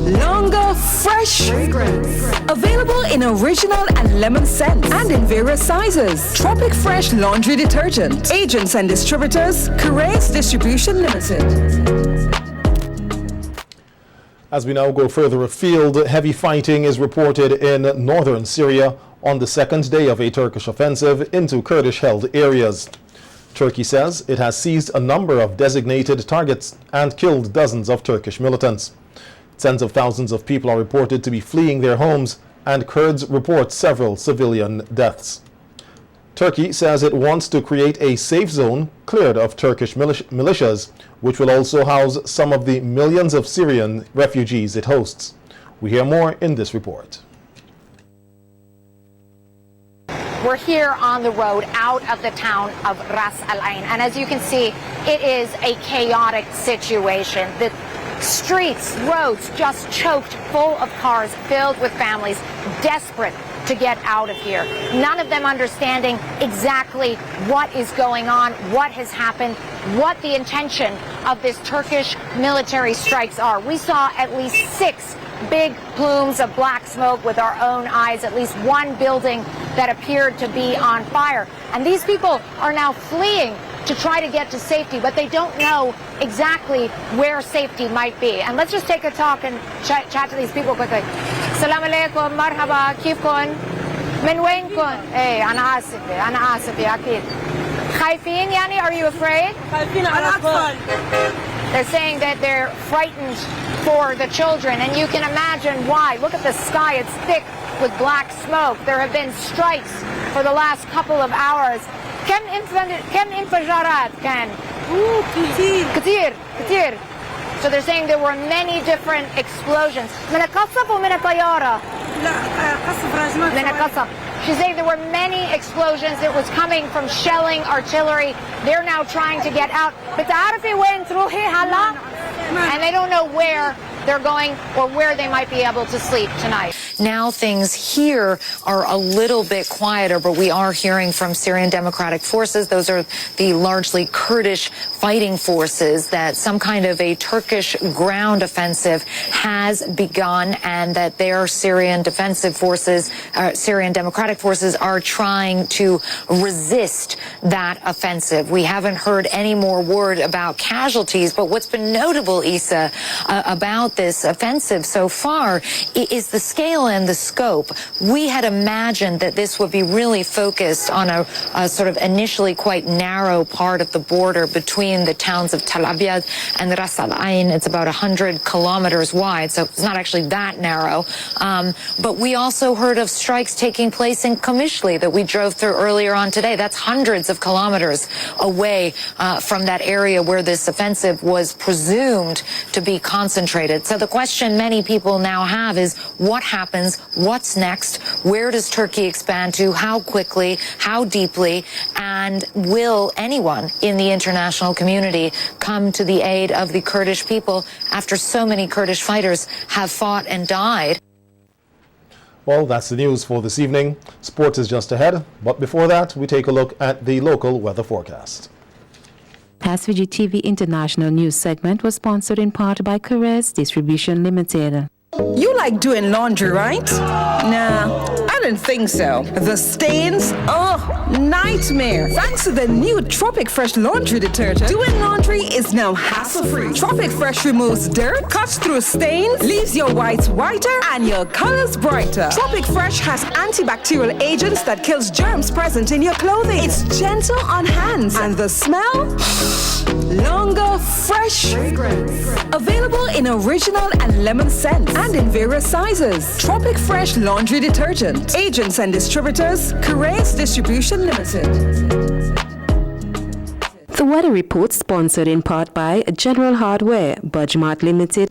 Longer, fresh fragrance. Available in original and lemon scents and in various sizes. Tropic Fresh laundry detergent. Agents and distributors, Carez Distribution Limited. As we now go further afield, heavy fighting is reported in northern Syria on the second day of a Turkish offensive into Kurdish-held areas. Turkey says it has seized a number of designated targets and killed dozens of Turkish militants. Tens of thousands of people are reported to be fleeing their homes, and Kurds report several civilian deaths. Turkey says it wants to create a safe zone cleared of Turkish militias, which will also house some of the millions of Syrian refugees it hosts. We hear more in this report. We're here on the road out of the town of Ras Al Ain, and as you can see, it is a chaotic situation. The streets, roads just choked full of cars filled with families desperate to get out of here. None of them understanding exactly what is going on, what has happened, what the intention of this Turkish military strikes are. We saw at least 6 big plumes of black smoke with our own eyes, at least one building that appeared to be on fire. And these people are now fleeing to try to get to safety, but they don't know exactly where safety might be. And let's just take a talk and chat to these people quickly. Assalamu alaikum, marhaba, kifkun, min wain kun? Hey, ana asifi, akid. Khaifin, yani, are you afraid? They're saying that they're frightened for the children, and you can imagine why. Look at the sky, it's thick with black smoke. There have been strikes for the last couple of hours. كم انفجارات كان؟ كتير. So they're saying there were many different explosions. من القصف ومن الطيارة؟ لا قصف من القصف. She's saying there were many explosions. It was coming from shelling, artillery. They're now trying to get out. بتعرفي وين تروحي هلا؟ And they don't know where they're going or where they might be able to sleep tonight. Now things here are a little bit quieter, but we are hearing from Syrian Democratic Forces, those are the largely Kurdish fighting forces, that some kind of a Turkish ground offensive has begun and that their Syrian defensive forces, Syrian Democratic Forces, are trying to resist that offensive. We haven't heard any more word about casualties, but what's been notable, Issa, about this offensive so far is the scale and the scope. We had imagined that this would be really focused on a sort of initially quite narrow part of the border between the towns of Tel Abyad and Ras Al Ain. It's about 100 kilometers wide, so it's not actually that narrow. But we also heard of strikes taking place in Qamishli that we drove through earlier on today. That's hundreds of kilometers away from that area where this offensive was presumed to be concentrated. So the question many people now have is what happens? What's next? Where does Turkey expand to? How quickly? How deeply? And will anyone in the international community come to the aid of the Kurdish people after so many Kurdish fighters have fought and died? Well, that's the news for this evening. Sports is just ahead, but before that, we take a look at the local weather forecast. SVG-TV International News segment was sponsored in part by Caress Distribution Limited. You like doing laundry, right? Nah, I don't think so. The stains? Oh, nightmare. Thanks to the new Tropic Fresh laundry detergent, doing laundry is now hassle-free. Tropic Fresh removes dirt, cuts through stains, leaves your whites whiter, and your colors brighter. Tropic Fresh has antibacterial agents that kills germs present in your clothing. It's gentle on hands, and the smell? Longer, fresh. Available in original and lemon scents, and in various sizes. Tropic Fresh laundry detergent. Agents and distributors, Cannabis Distribution Limited. The weather report sponsored in part by General Hardware, Budgemart Limited.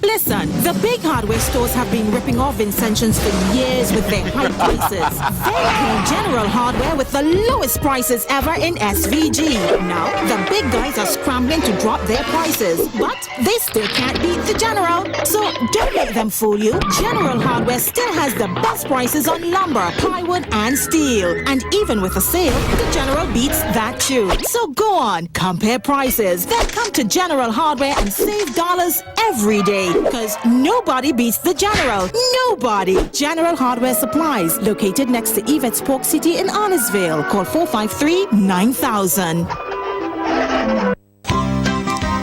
Listen, the big hardware stores have been ripping off Vincentians for years with their high prices. Then came General Hardware with the lowest prices ever in SVG. Now, the big guys are scrambling to drop their prices, but they still can't beat the General. So don't let them fool you. General Hardware still has the best prices on lumber, plywood, and steel. And even with a sale, the General beats that too. So go on, compare prices. Then come to General Hardware and save dollars every day. Because nobody beats the General. Nobody. General Hardware Supplies, located next to Yvette's Pork City in Arnesville. Call 453-9000.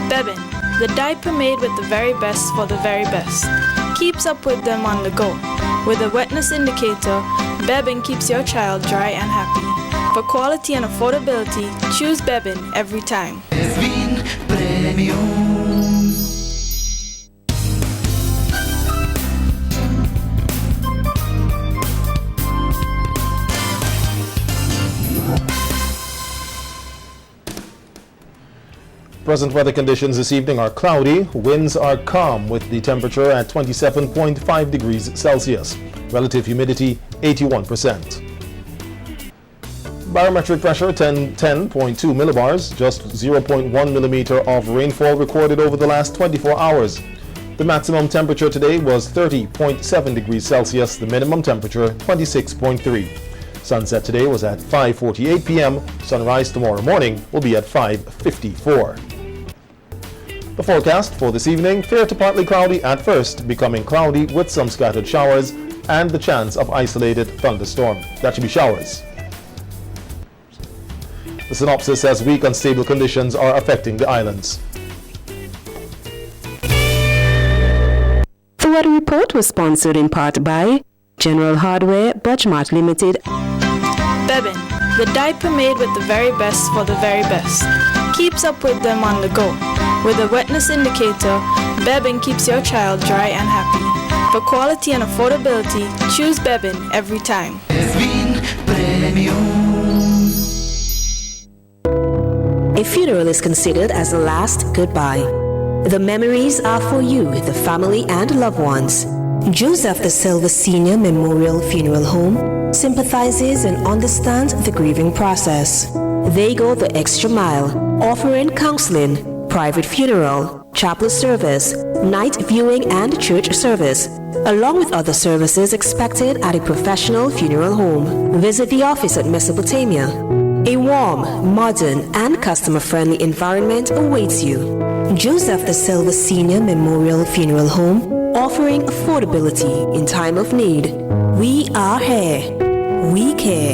Bebin, the diaper made with the very best for the very best. Keeps up with them on the go. With a wetness indicator, Bebin keeps your child dry and happy. For quality and affordability, choose Bebin every time. Bebin Premium. Present weather conditions this evening are cloudy. Winds are calm with the temperature at 27.5 degrees Celsius. Relative humidity 81%. Barometric pressure 10.2 millibars, just 0.1 millimeter of rainfall recorded over the last 24 hours. The maximum temperature today was 30.7 degrees Celsius, the minimum temperature 26.3. Sunset today was at 5:48 p.m. Sunrise tomorrow morning will be at 5:54. The forecast for this evening, fair to partly cloudy at first, becoming cloudy with some scattered showers and the chance of isolated thunderstorm. That should be showers. The synopsis says weak unstable conditions are affecting the islands. The weather report was sponsored in part by General Hardware, Budgemart Limited. Bebin, the diaper made with the very best for the very best. Keeps up with them on the go. With a wetness indicator, Bebin keeps your child dry and happy. For quality and affordability, choose Bebin every time. Bebin Premium. A funeral is considered as the last goodbye. The memories are for you, the family and loved ones. Joseph the Silva Senior Memorial Funeral Home sympathizes and understands the grieving process. They go the extra mile, offering counseling, private funeral, chapel service, night viewing and church service, along with other services expected at a professional funeral home. Visit the office at Mesopotamia. A warm, modern, and customer-friendly environment awaits you. Joseph the Silva Senior Memorial Funeral Home, offering affordability in time of need. We are here. We care.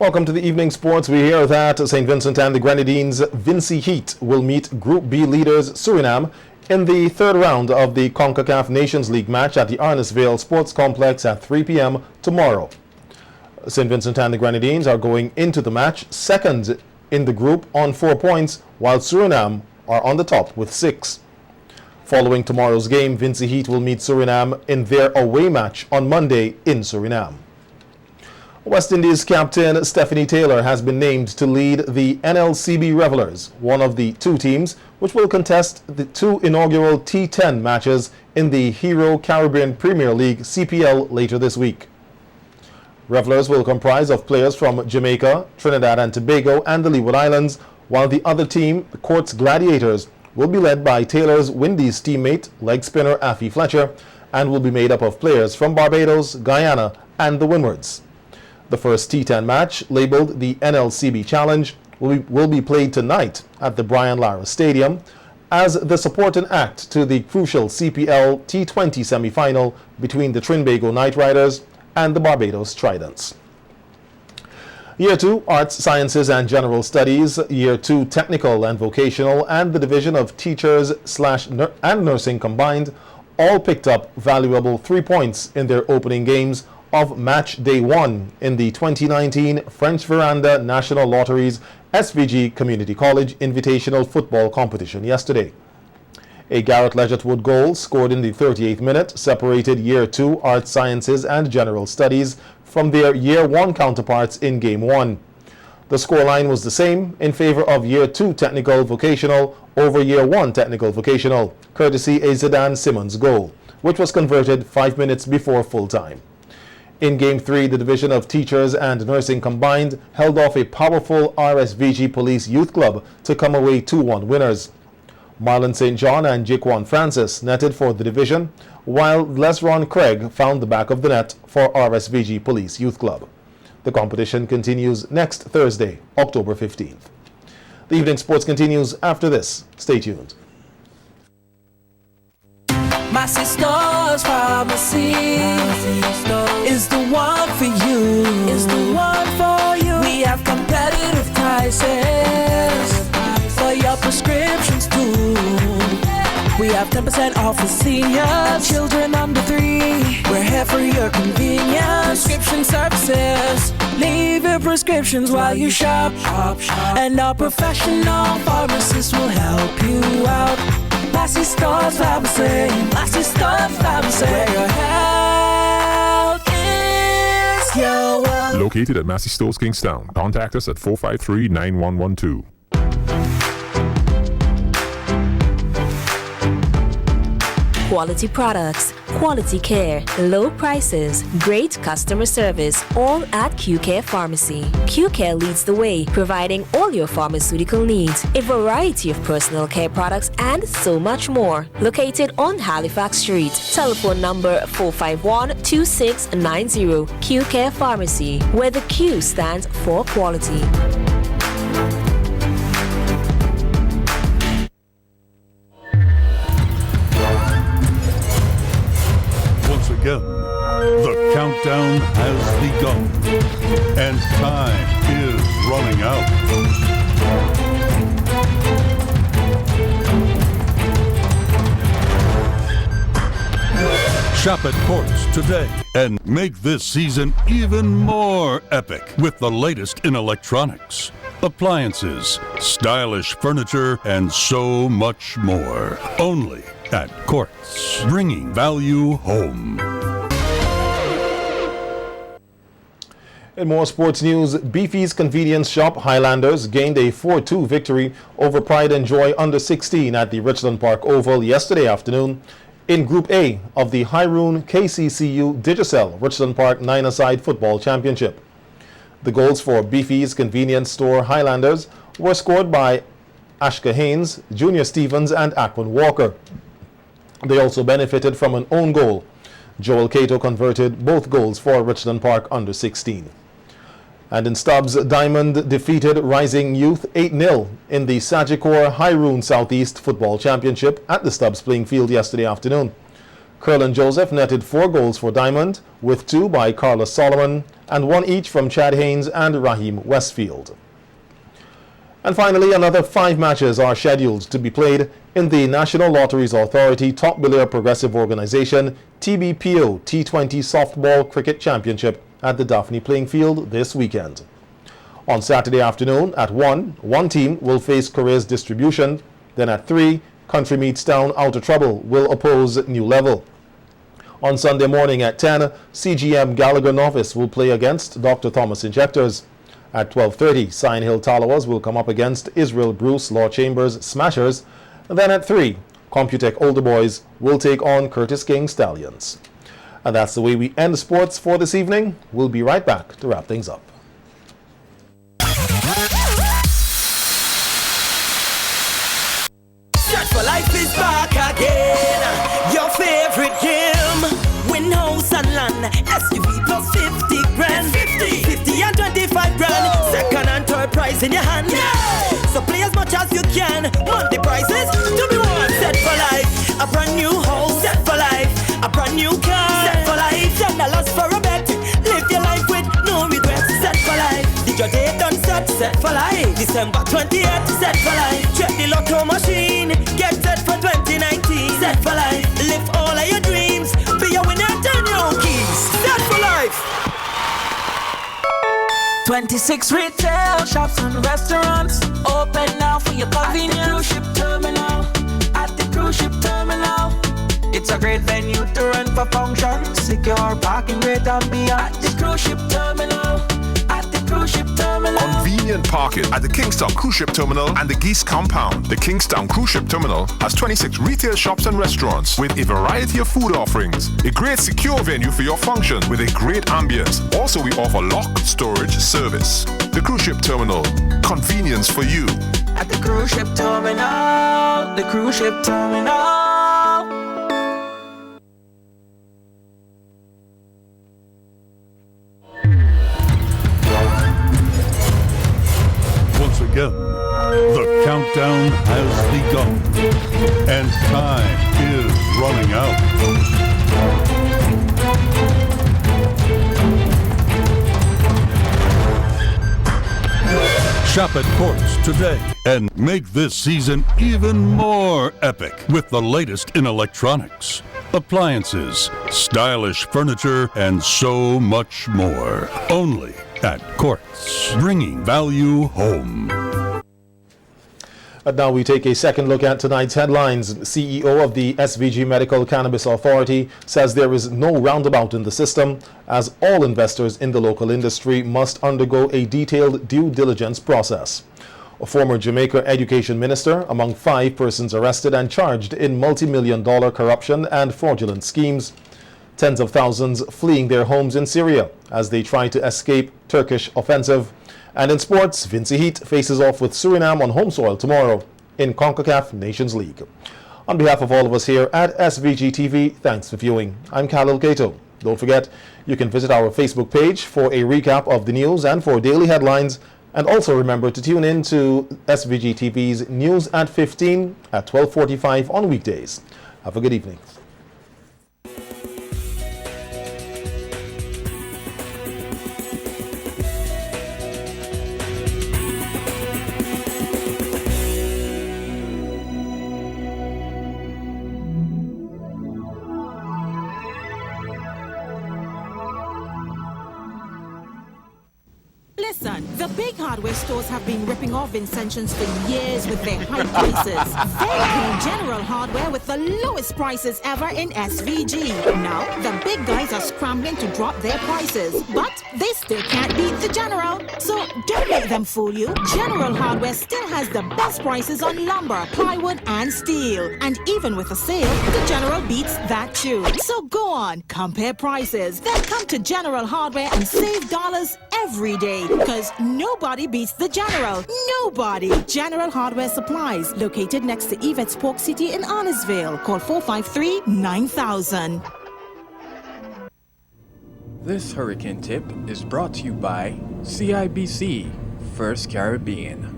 Welcome to the evening sports. We hear that St. Vincent and the Grenadines Vincy Heat will meet Group B leaders Suriname in the third round of the CONCACAF Nations League match at the Arnisvale Sports Complex at 3 p.m. tomorrow. St. Vincent and the Grenadines are going into the match second in the group on 4 points, while Suriname are on the top with 6. Following tomorrow's game, Vincy Heat will meet Suriname in their away match on Monday in Suriname. West Indies captain Stephanie Taylor has been named to lead the NLCB Revelers, one of the 2 teams which will contest the 2 inaugural T10 matches in the Hero Caribbean Premier League CPL later this week. Revelers will comprise of players from Jamaica, Trinidad and Tobago and the Leeward Islands, while the other team, the Courts Gladiators, will be led by Taylor's Windies teammate, leg spinner Affie Fletcher, and will be made up of players from Barbados, Guyana and the Windwards. The first T10 match, labeled the NLCB Challenge, will be played tonight at the Brian Lara Stadium as the supporting act to the crucial CPL T20 semi-final between the Trinbago Knight Riders and the Barbados Tridents. Year 2 Arts, Sciences and General Studies, Year 2 Technical and Vocational, and the Division of Teachers and Nursing combined all picked up valuable 3 points in their opening games of Match Day 1 in the 2019 French Veranda National Lottery's SVG Community College Invitational Football Competition yesterday. A Garrett Legertwood goal scored in the 38th minute separated Year 2 Arts, Sciences and General Studies from their Year 1 counterparts in Game 1. The scoreline was the same in favor of Year 2 Technical Vocational over Year 1 Technical Vocational, courtesy a Zidane Simmons goal, which was converted 5 minutes before full time. In Game 3, the Division of Teachers and Nursing combined held off a powerful RSVG Police Youth Club to come away 2-1 winners. Marlon St. John and Jaquan Francis netted for the division, while Lesron Craig found the back of the net for RSVG Police Youth Club. The competition continues next Thursday, October 15th. The evening sports continues after this. Stay tuned. My sister's pharmacy is the one for you. Is the one for you. We have competitive prices for your prescriptions too. We have 10% off for seniors, children under 3. We're here for your convenience. Prescription services. Leave your prescriptions while you shop. And our professional pharmacists will help you out. Lassie Stars Pharmacy, Lassie Stars Pharmacy, where your health is your wealth. Located at Massey Stores, Kingstown. Contact us at 453-9112. Quality products, quality care, low prices, great customer service, all at Q-Care Pharmacy. Q-Care leads the way, providing all your pharmaceutical needs, a variety of personal care products, and so much more. Located on Halifax Street. Telephone number 451-2690. Q-Care Pharmacy, where the Q stands for quality. Again, the countdown has begun, and time is running out. Shop at Courts today and make this season even more epic with the latest in electronics, appliances, stylish furniture, and so much more. Only at Courts, bringing value home. In more sports news, Beefy's convenience shop Highlanders gained a 4-2 victory over Pride and Joy under 16 at the Richland Park Oval yesterday afternoon in Group A of the Hyroon KCCU Digicel Richland Park 9-a-side football championship. The goals for Beefy's convenience store Highlanders were scored by Ashka Haynes, Junior Stevens and Aquan Walker. They also benefited from an own goal. Joel Cato converted both goals for Richland Park under 16. And in Stubbs, Diamond defeated Rising Youth 8-0 in the Sagicor Hyroon Southeast Football Championship at the Stubbs playing field yesterday afternoon. Curlin Joseph netted 4 goals for Diamond, with 2 by Carlos Solomon and 1 each from Chad Haynes and Raheem Westfield. And finally, another 5 matches are scheduled to be played in the National Lotteries Authority Top Belair Progressive Organization TBPO T20 Softball Cricket Championship at the Daphne Playing Field this weekend. On Saturday afternoon at 1 team will face Careers Distribution. Then at 3, Country Meets Town Outer Trouble will oppose New Level. On Sunday morning at 10, CGM Gallagher Novice will play against Dr. Thomas Injectors. At 12:30, Sign Hill Talawas will come up against Israel Bruce Law Chambers Smashers. And then at 3, Computech Older Boys will take on Curtis King Stallions. And that's the way we end sports for this evening. We'll be right back to wrap things up. Set for Life is back again. Your favorite game. Win house and land. SUV plus 50 grand. 50 and 25 grand. Second and third prize in your hand. Yeah. So play as much as you can. Monthly prizes to be won. Set for life. A brand new house. Set for life. A brand new car. Set for life. $10 for a bet. Live your life with no regrets. Set for life. Did your date done set? Set for life. December 28th. Set for life. Check the lotto machine. Get set for 2019. Set for life. Live all of your dreams. Be a winner. Turn your keys. Set for life. 26 retail shops and restaurants open now for your convenience. At the cruise ship terminal. At the cruise ship terminal. It's a great venue to run for functions. Secure parking, great ambiance. At the cruise ship terminal. At the cruise ship terminal. Convenient parking at the Kingstown Cruise Ship Terminal and the Geese Compound. The Kingstown Cruise Ship Terminal has 26 retail shops and restaurants with a variety of food offerings. A great secure venue for your function with a great ambience. Also, we offer lock storage service. The Cruise Ship Terminal. Convenience for you. At the cruise ship terminal. The cruise ship terminal. Once again, the countdown has begun, and time is running out. Shop at Quartz today and make this season even more epic with the latest in electronics, appliances, stylish furniture, and so much more. Only at Quartz, bringing value home. And now we take a second look at tonight's headlines. CEO of the SVG Medical Cannabis Authority says there is no roundabout in the system, as all investors in the local industry must undergo a detailed due diligence process. A former Jamaica education minister among 5 persons arrested and charged in multi-million-dollar corruption and fraudulent schemes. Tens of thousands fleeing their homes in Syria as they try to escape Turkish offensive. And in sports, Vinci Heat faces off with Suriname on home soil tomorrow in CONCACAF Nations League. On behalf of all of us here at SVG-TV, thanks for viewing. I'm Khalil Kato. Don't forget, you can visit our Facebook page for a recap of the news and for daily headlines. And also remember to tune in to SVG-TV's News at 15 at 12:45 on weekdays. Have a good evening. Listen, the big hardware stores have been ripping off Vincentians for years with their high prices. They claim General Hardware with the lowest prices ever in SVG. Now, the big guys are scrambling to drop their prices, but they still can't beat the General. So don't let them fool you. General Hardware still has the best prices on lumber, plywood, and steel. And even with a sale, the General beats that too. So go on, compare prices, then come to General Hardware and save dollars every day. Because nobody beats the General. Nobody. General Hardware Supplies, located next to Yvette's Pork City in Arnesville. Call 453-9000. This hurricane tip is brought to you by CIBC First Caribbean.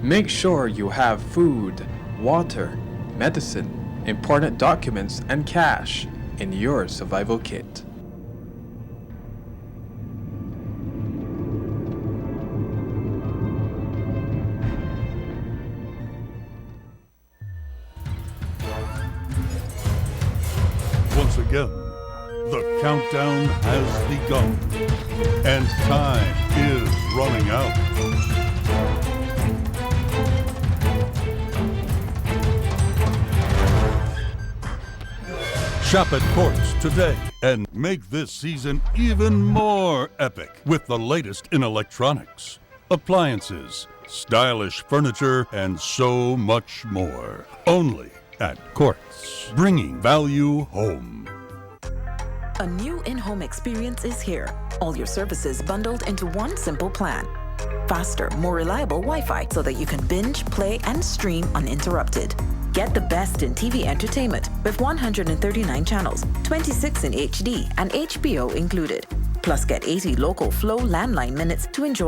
Make sure you have food, water, medicine, important documents, and cash in your survival kit. Once again, the countdown has begun, and time is running out. Shop at Quartz today and make this season even more epic with the latest in electronics, appliances, stylish furniture, and so much more. Only at Quartz, bringing value home. A new in-home experience is here. All your services bundled into one simple plan. Faster, more reliable Wi-Fi so that you can binge, play, and stream uninterrupted. Get the best in TV entertainment with 139 channels, 26 in HD, and HBO included. Plus get 80 local Flow landline minutes to enjoy